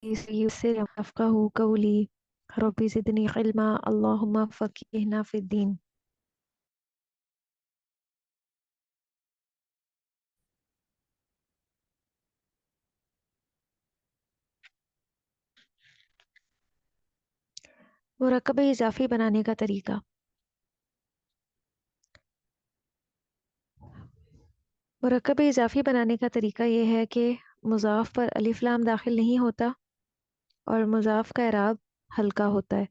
يسر يفقهوا قولي ربي زدني علما اللهم فقهنا في الدين. मुरक्कब इजाफी बनाने का तरीका। मुरक्कब इजाफी बनाने का तरीका ये है कि मुज़ाफ पर अलिफ लाम दाखिल नहीं होता और मुज़ाफ का इराब हल्का होता है।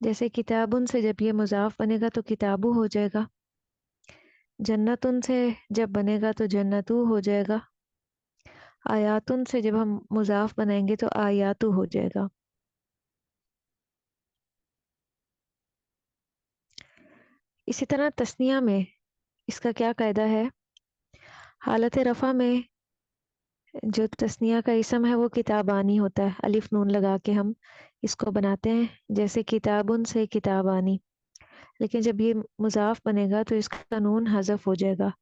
जैसे किताबुन से जब ये मुज़ाफ बनेगा तो किताबु हो जाएगा। जन्नतुन से जब बनेगा तो जन्नतु हो जाएगा। आयातुन से जब हम मुज़ाफ बनाएंगे तो आयातु हो जाएगा। इसी तरह तस्निया में इसका क्या कायदा है। हालत रफ़ा में जो तस्निया का इसम है वो किताबानी होता है। अलिफ नून लगा के हम इसको बनाते हैं, जैसे किताबुन से किताबानी। लेकिन जब ये मुज़ाफ बनेगा तो इसका नून हज़फ हो जाएगा,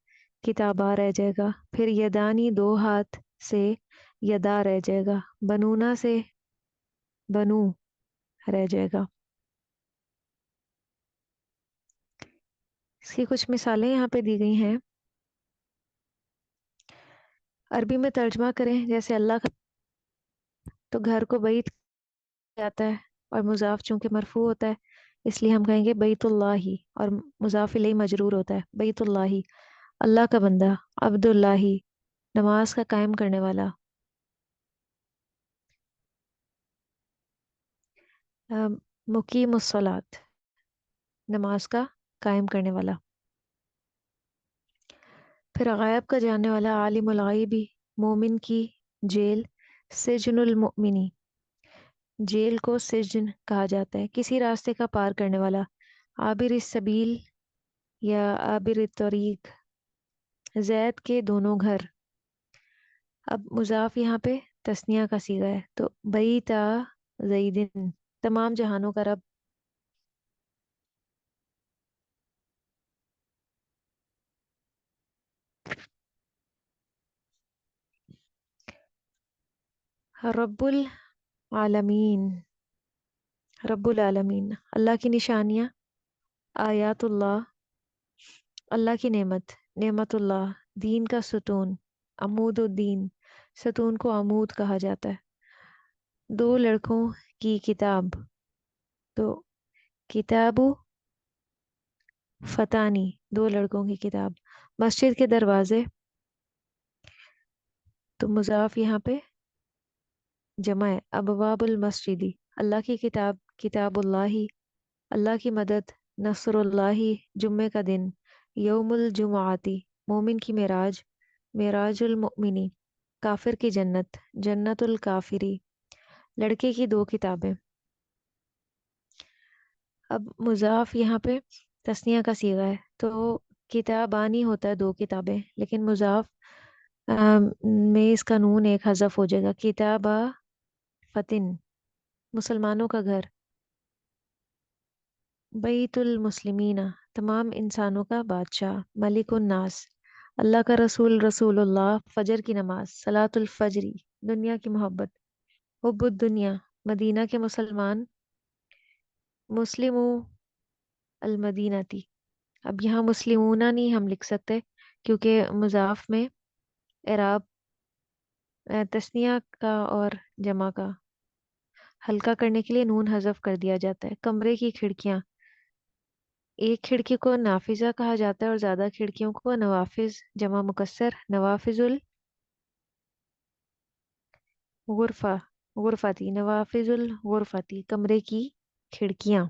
किताबा रह जाएगा। फिर यदानी दो हाथ से यदा रह जाएगा। बनूना से बनू रह जाएगा। इसकी कुछ मिसालें यहाँ पे दी गई हैं। अरबी में तर्जमा करें, जैसे अल्लाह का, तो घर को बैत जाता है और मुज़ाफ चूंकि मरफू होता है इसलिए हम कहेंगे बैतुल्लाही, और मुज़ाफ इलैहि मजरूर होता है बैतुल्लाही। अल्लाह का बंदा अब्दुल्लाही, नमाज का कायम करने वाला। मुकीमुस्सलात, नमाज का कायम करने वाला। फिर गायब का जानने वाला आलिमुल गायबी, मोमिन की जेल। सिजनुल मुमिनी, जेल को सिजन कहा जाता है। किसी रास्ते का पार करने वाला। आबिर सबील या आबिर तरीक, जैद के दोनों घर। अब मुज़ाफ यहाँ पे तस्निया का सीगा है, तो बैता जईदिन, तमाम जहानों का रब। रब्बुल आलमीन, रब्बुल आलमीन, अल्लाह की निशानियाँ। आयातुल्लाह, अल्लाह की नेमत। नेमतुल्लाह, दीन का सुतून। अमूदुद्दीन, सुतून को अमूद कहा जाता है। दो लड़कों की किताब, तो किताबु फतानी, दो लड़कों की किताब। मस्जिद के दरवाजे, तो मुज़ाफ यहाँ पे जमा है अबवाबुल मस्जिदी। अल्लाह की किताब किताबुल्लाही, अल्लाह की मदद नसरुल्लाही, जुम्मे का दिन। यौमुल जुमाती, मोमिन की मेराज। मेराजुल मुमिनी, काफिर की जन्नत। जन्नतुल काफिरी, लड़के की दो किताबें। अब मुज़ाफ यहाँ पे तस्निया का सीगा है, तो किताबानी होता है दो किताबें, लेकिन मुज़ाफ में इसका नून एक हज़फ हो जाएगा। किताबा फतिन, मुसलमानों का घर। बैतुल मुस्लिमीना, तमाम इंसानों का बादशाह। मलिकुन नास, अल्लाह का रसूल रसूलुल्लाह। फजर की नमाज, सलातुल फजरी, दुनिया की मोहब्बत। हुब्बुद दुनिया, मदीना के मुसलमान। मुस्लिमू अल मदीनाती, अब यहाँ मुस्लिमूना नहीं हम लिख सकते क्योंकि मुज़ाफ में एराब तस्निया का और जमा का हल्का करने के लिए नून हज़फ कर दिया जाता है। कमरे की खिड़कियाँ, एक खिड़की को नाफिजा कहा जाता है और ज्यादा खिड़कियों को नवाफिज, जमा मुकस्सर। नवाफिजुल गुरफा, गुरफाती, नवाफिजुल गुरफाती, कमरे की खिड़कियां।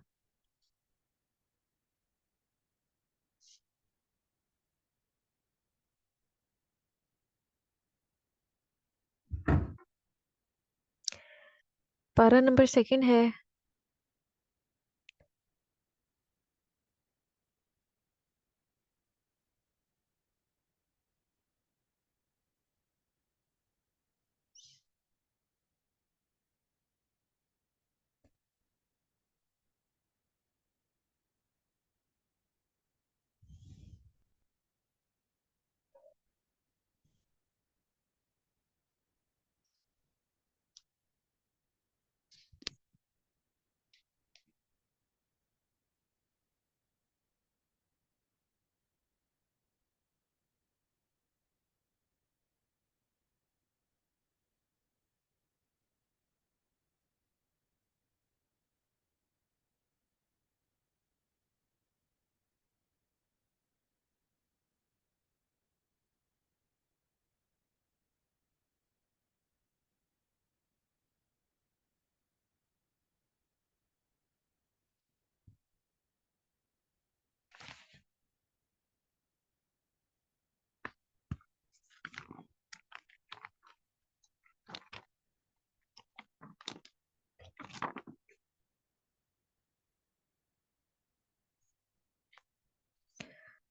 पारा नंबर सेकंड है।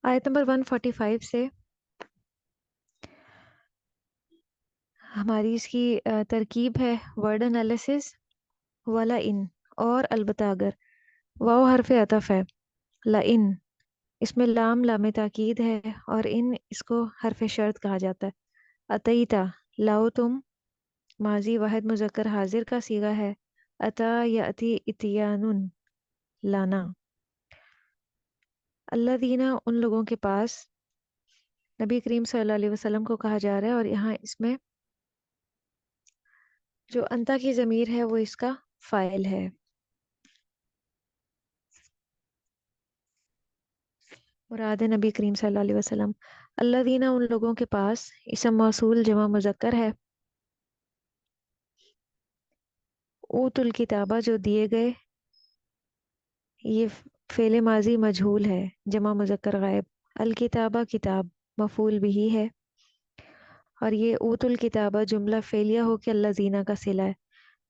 आयत नंबर 145 से हमारी इसकी तरकीब है वर्ड एनालिसिस वाला इन और अलबत्ता अगर। वाव हरफ अतफ है, ला इन इसमें लाम लाम ताकीद है और इन इसको हरफ शर्त कहा जाता है। अतईता लाओ तुम माजी वाहिद मुज़क्कर हाजिर का सीगा है। अता याति इतियानुन लाना। अल्लादीना उन लोगों के पास नबी करीम सल्लल्लाहु अलैहि वसल्लम को कहा जा रहा है और यहाँ इसमें जो अंता की ज़मीर है वो इसका फ़ाइल है। मुराद है नबी करीम सल्लल्लाहु अलैहि वसल्लम। अल्लादीना उन लोगों के पास इसम मौसूल जमा मुज़क्कर है। ऊतुल किताबा जो दिए गए, ये फ़ेल माजी मजहूल है जमा मुज़क्कर गायब। अल किताबा किताब मफूल बिही है और ये ऊतुल किताबा जुमला फ़ेलिया होके अल्लाज़ीना का सिला है।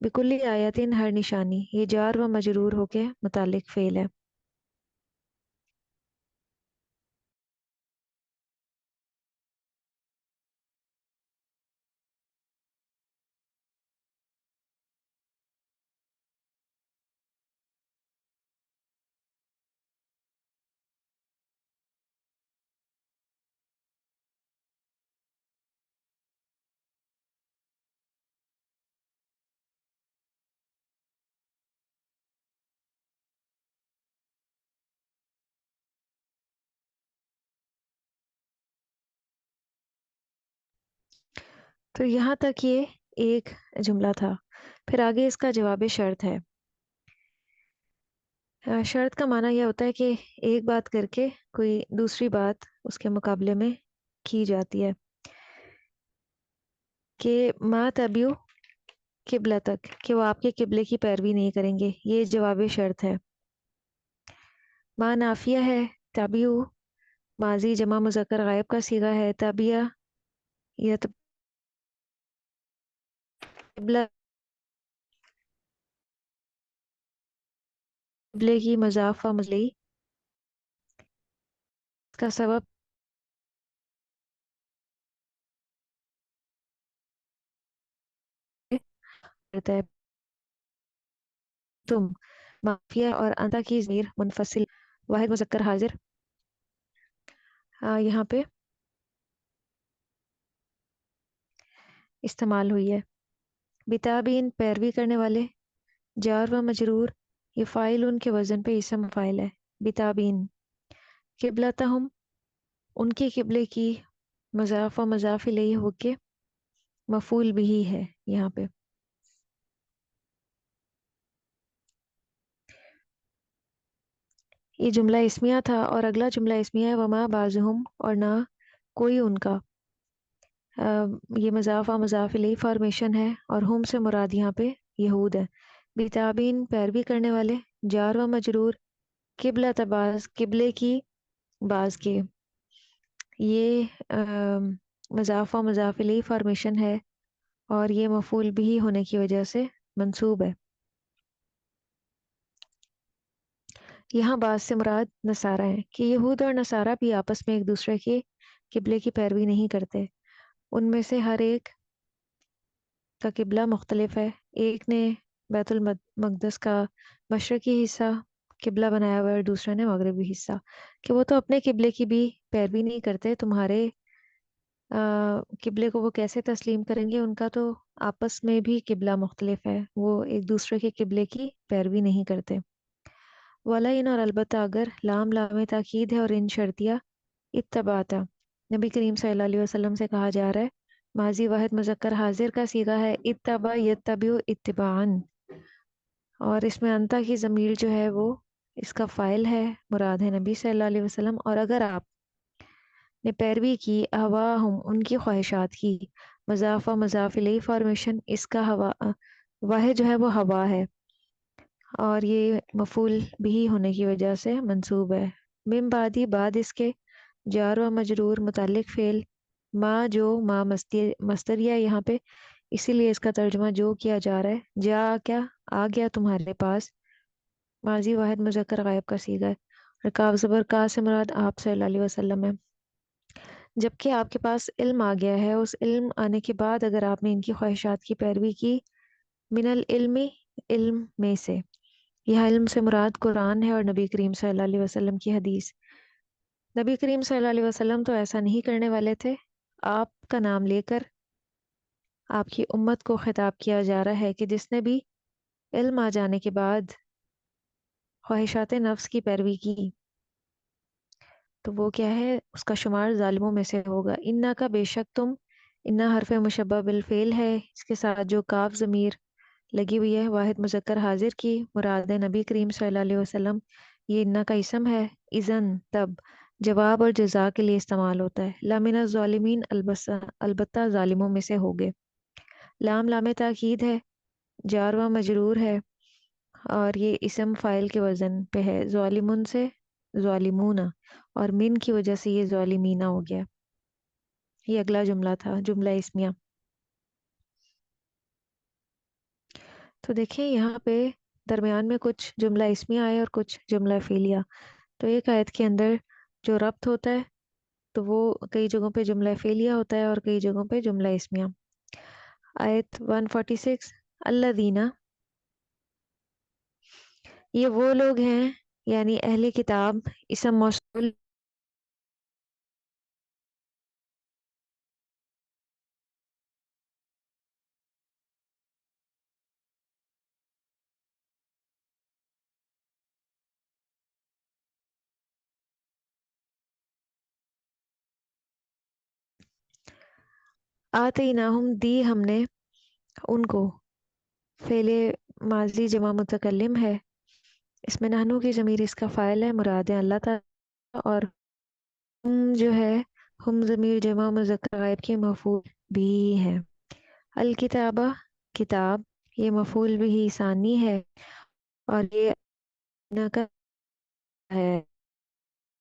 बिकुल्ली आयतिन हर निशानी, ये जार व मजरूर होके मुतालिक फ़ेल है। तो यहाँ तक ये एक जुमला था। फिर आगे इसका जवाब शर्त है। शर्त का माना यह होता है कि एक बात करके कोई दूसरी बात उसके मुकाबले में की जाती है। कि मा तबियु किबला तक, कि वो आपके किबले की पैरवी नहीं करेंगे, ये जवाब शर्त है। मा नाफिया है, तबियु माजी जमा मुज़क्कर गायब का सीगा है। तबिया यह तो किबला किबले की मजाफ व मजली का सबब रहता है। तुम माफिया और अंता की ज़मीर मुनफसिल वाहिद मुज़क्कर हाजिर यहाँ पे इस्तेमाल हुई है। बिताबीन पैरवी करने वाले, जार व मजरूर, ये फ़ाइल उनके वज़न पे इसम फ़ाइल है। बिताबीन किबलतहुम उनके किबले की, मज़ाफ़ व मज़ाफ़ इलैहि होके मफ़ूल बिही है यहाँ पे। ये जुमला इस्मिया था और अगला जुमला इस्मिया है वमा बाज़ुहुम और ना कोई उनका। ये मज़ाफ़ व मज़ाफ़ इलैहि फॉर्मेशन है और हुम से मुराद यहाँ पे यहूद है। बिताबीन पैरवी करने वाले, जार व मजरूर, किबला तबाज किबले की, बाज के। ये मज़ाफ़ व मज़ाफ़ इलैहि फॉर्मेशन है और ये मफ़ूल बिही होने की वजह से मंसूब है। यहाँ बाज से मुराद नसारा है कि यहूद और नसारा भी आपस में एक दूसरे के किबले की पैरवी नहीं करते। उनमें से हर एक का किबला मुख्तलिफ है। एक ने बैतुल मक़दस का मशरक़ी हिस्सा किबला बनाया हुआ है और दूसरे ने मगरबी हिस्सा। कि वो तो अपने किबले की भी पैरवी नहीं करते, तुम्हारे किबले को वो कैसे तस्लीम करेंगे? उनका तो आपस में भी किबला मुख्तलिफ है, वो एक दूसरे के किबले की पैरवी नहीं करते। वाला इन और अलबत्ता अगर लाम लाम ताकीद है और इन शर्तिया इत्तबाता नबी करीम सल्लल्लाहु अलैहि वसल्लम से कहा जा रहा है। माजी वाहिद मुज़क्कर हाजिर का सीगा है इत्तबा यत्तबिउ इत्तिबान और इसमें अंता की ज़मीर जो है वो इसका फ़ाइल है, मुराद है नबी सल्लल्लाहु अलैहि वसल्लम। और अगर आप ने पैरवी की हवा हम उनकी ख्वाहिशात की, मज़ाफ़ा मज़ाफ़ इलैहि फॉर्मेशन इसका हवा वाहिद जो है वो हवा है और ये मफूल भी होने की वजह से मंसूब है। मिम बादी बाद इसके, जार व मजरूर मुतालिक फ़ेल, माँ जो माँ मस्तरिया यहाँ पे, इसीलिए इसका तर्जुमा जो किया जा रहा है। जा क्या आ गया तुम्हारे पास, माजी वाहिद मुज़क्कर गायब का सीगा है। رکاب زبر کا سے مراد آپ صلی اللہ علیہ وسلم ہے. جبکہ آپ کے پاس علم آ گیا ہے، اس علم آنے کے بعد اگر آپ نے ان کی خواہشات کی پیروی کی، من العلم، علم میں سے، یہ علم سے مراد قرآن ہے اور نبی کریم صلی اللہ علیہ وسلم کی حدیث. نبی کریم صلی اللہ علیہ وسلم تو ایسا نہیں کرنے والے تھے. آپ کا نام لے کر آپ کی امت کو خطاب کیا جا رہا ہے کہ جس نے بھی علم آ جانے کے بعد خواہشات نفس کی پیروی کی تو وہ کیا ہے، اس کا شمار ظالموں میں سے ہوگا. انا کا بے شک تم، انا حرف مشبہ بالفعل ہے، اس کے ساتھ جو کاف ضمیر لگی ہوئی ہے واحد مذکر حاضر کی، مراد ہے نبی کریم صلی اللہ علیہ وسلم. یہ انا کا اسم ہے، اذن تب جواب اور جزا کے لیے استعمال ہوتا ہے. لامن الظالمین، البتہ ظالموں میں سے ہوگے. لام لام تاکید ہے، جار و مجرور ہے، اور یہ اسم فاعل کے وزن پہ ہے، ظالمون سے ظالمون، اور من کی وجہ سے یہ ظالمینا ہو گیا. یہ اگلا جملہ تھا، جملہ اسمیہ. تو دیکھیں یہاں پہ درمیان میں کچھ جملہ اسمیہ آئے اور کچھ جملہ فعلیہ. تو ایک آیت کے اندر جو ربط ہوتا ہے تو وہ کئی جگہوں پہ جملہ فعلیہ ہوتا ہے اور کئی جگہوں پہ جملہ اسمیہ. آیت 146، الذین، یہ وہ لوگ ہیں یعنی اہل کتاب، اسم موصول آتیناہم، دی ہم نے ان کو، فعل ماضی جمع متکلم ہے، اس میں نحنو کی ضمیر اس کا فاعل ہے، مراد ہے اللہ تعالیٰ. اور ہم جو ہے، ہم ضمیر جمع مذکر غائب کی مفعول بھی ہے. الکتابہ، کتاب، یہ مفعول بھی ثانی ہے اور یہ اینا کا ہے،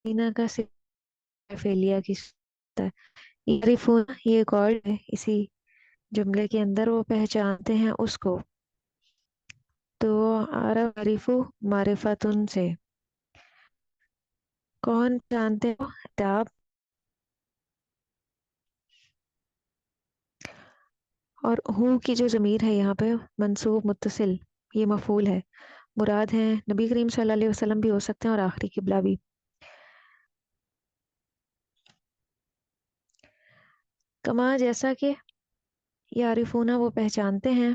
اینا کا صفت فعلیہ کی صورت ہے. یعرفون، یہ ایک اور ہے اسی جملے کے اندر، وہ پہچانتے ہیں اس کو. تو عرف عریفو معرفتن سے، کون جانتے ہو کتاب. اور ہو کی جو ضمیر ہے یہاں پہ منصوب متصل، یہ مفعول ہے، مراد ہیں نبی کریم صلی اللہ علیہ وسلم بھی ہو سکتے ہیں اور آخری قبلہ بھی. کما، جیسا کہ، یعرفونا، وہ پہچانتے ہیں،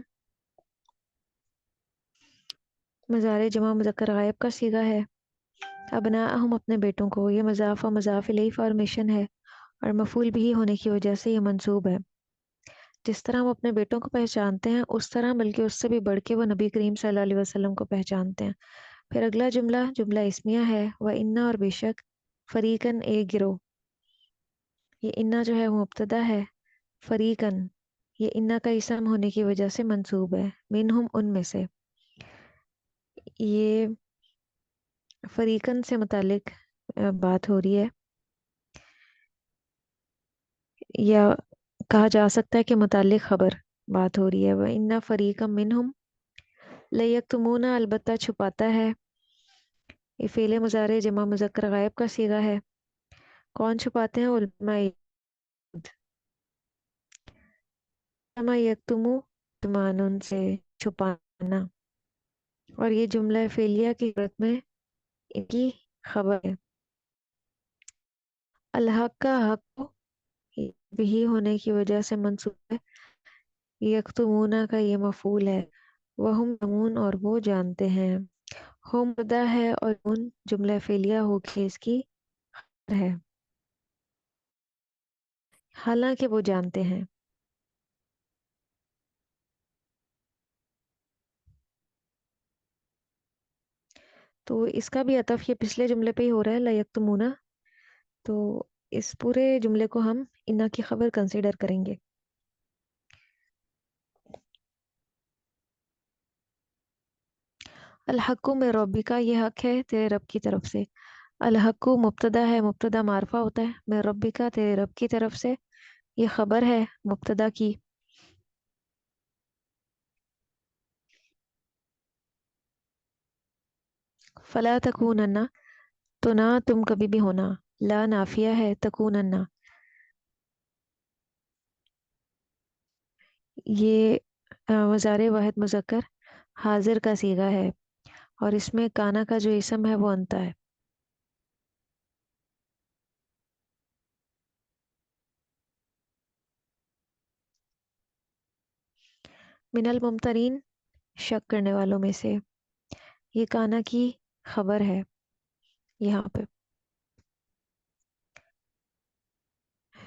مضارع جمع مذکر غائب کا صیغہ ہے. ابناءہم، اپنے بیٹوں کو، یہ مضاف و مضاف الیہ فارمیشن ہے اور مفعول بھی ہونے کی وجہ سے یہ منصوب ہے. جس طرح ہم اپنے بیٹوں کو پہچانتے ہیں اس طرح بلکہ اس سے بھی بڑھ کے وہ نبی کریم صلی اللہ علیہ وسلم کو پہچانتے ہیں. پھر اگلا جملہ جملہ اسمیہ ہے، وہ انا، اور بے شک، فریقن، ایک گروہ. یہ انا جو ہے وہ مبتدا ہے، فریقن یہ انا کا اسم ہونے کی وجہ سے منصوب ہے، منہم، ان میں سے. یہ فریقن سے متعلق بات ہو رہی ہے، یا کہا جا سکتا ہے کہ متعلق خبر بات ہو رہی ہے. وَإِنَّ فَرِيقًا مِّنْهُمْ لَيَكْتُمُونَ، البتہ چھپاتا ہے، یہ فعل مضارع جمع مذکر غائب کا صیغہ ہے. کون چھپاتے ہیں؟ علماء. علماء یکتمو، تمانن سے چھپانا، اور یہ جملہ فعلیہ کی صورت میں ان کی خبر ہے. الحق کا حق بھی ہونے کی وجہ سے منصوب ہے، یکتمونا کا یہ مفعول ہے، وہم یعلمون، اور وہ جانتے ہیں. ہم مبتدا ہے اور ان جملہ فعلیہ ہو کے اس کی خبر ہے، حالانکہ وہ جانتے ہیں. تو اس کا بھی عطف یہ پچھلے جملے پہ ہی ہو رہا ہے، لا یکتمونا. تو اس پورے جملے کو ہم انا کی خبر کنسیڈر کریں گے. الحق من ربک، یہ حق ہے تیرے رب کی طرف سے. الحق مبتدا ہے، مبتدا معرفہ ہوتا ہے، من ربک، تیرے رب کی طرف سے، یہ خبر ہے مبتدا کی. فلا تکونن، तो ना तुम कभी भी होना, ला नाफिया है तकूनन्ना। ये मज़ारे वाहिद मुज़क्कर हाजिर का सीगा है, और इसमें काना का जो इसम है वो अंता है। मिनल मुमतरीन, शक करने वालों में से। ये काना की खबर है यहाँ पे,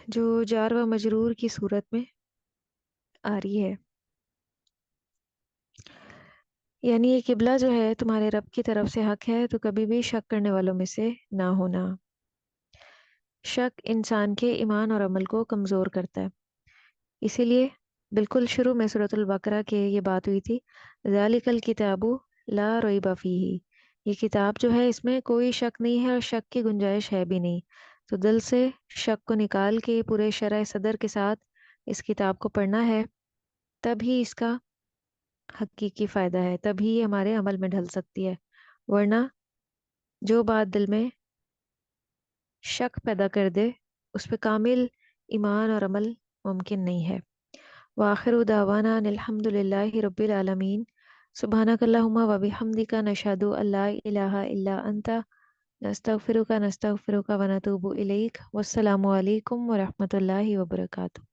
जो जार व मजरूर की सूरत में आ रही है। यानी ये किबला जो है तुम्हारे रब की तरफ से हक है, तो कभी भी शक करने वालों में से ना होना। शक इंसान के ईमान और अमल को कमज़ोर करता है। इसीलिए बिल्कुल शुरू में सूरतुल बकरा के ये बात हुई थी, ज़ालिकल किताबु ला रैब फीही। ये किताब जो है इसमें कोई शक नहीं है, और शक की गुंजाइश है भी नहीं। तो दिल से शक को निकाल के पूरे शरह सदर के साथ इस किताब को पढ़ना है, तभी इसका हकीकी फ़ायदा है, तभी ये हमारे अमल में ढल सकती है। वरना जो बात दिल में शक पैदा कर दे, उस पे कामिल ईमान और अमल मुमकिन नहीं है। वाखिर दावाना अल्हम्दुलिल्लाहि रब्बिल आलमीन। सुब्हानकल्लाहुम्मा व बिहम्दिका नशहदु अल्ला इलाहा इल्ला अंता नस्तगफिरुका व नतूबु इलैक। वस्सलामु अलैकुम व रहमतुल्लाहि व बरकातुहू।